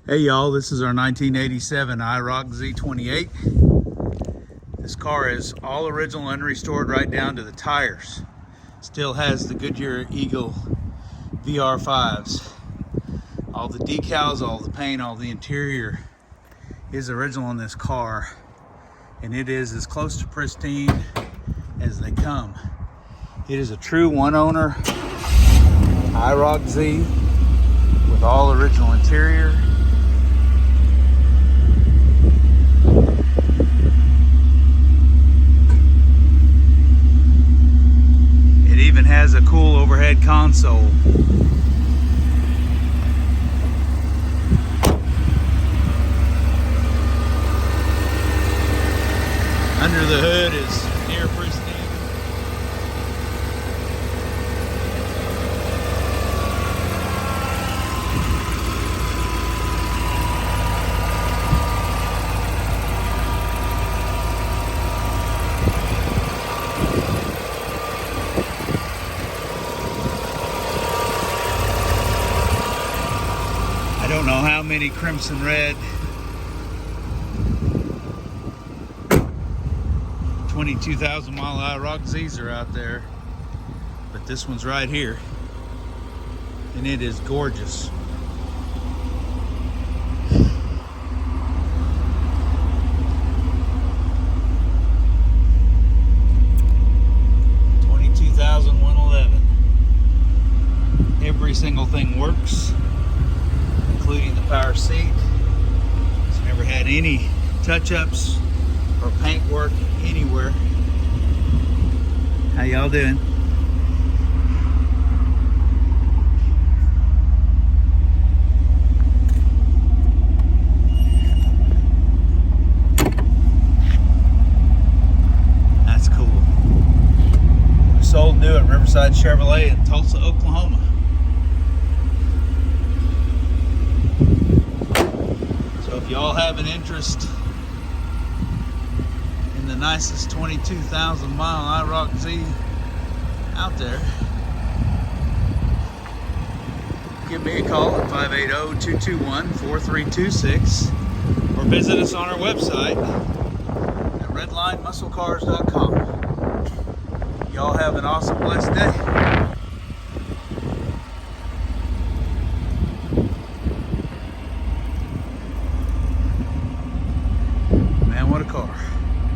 Hey y'all, this is our 1987 Iroc Z28. This car is all original unrestored right down to the tires. Still has the Goodyear Eagle VR5s. All the decals, all the paint, all the interior is original in this car. And it is as close to pristine as they come. It is a true one owner Iroc Z with all original interior. It even has a cool overhead console. Under the hood is near pristine. I don't know how many crimson red 22,000 mile Iroc Zs are out there, but this one's right here, and it is gorgeous. Every single thing works, including the power seat. It's never had any touch-ups or paint work anywhere. How y'all doing? That's cool. We sold new at Riverside Chevrolet in Tulsa, Oklahoma. So if y'all have an interest in the nicest 22,000 mile Iroc Z out there, give me a call at 580-221-4326 or visit us on our website at redlinemusclecars.com. Y'all have an awesome, blessed day.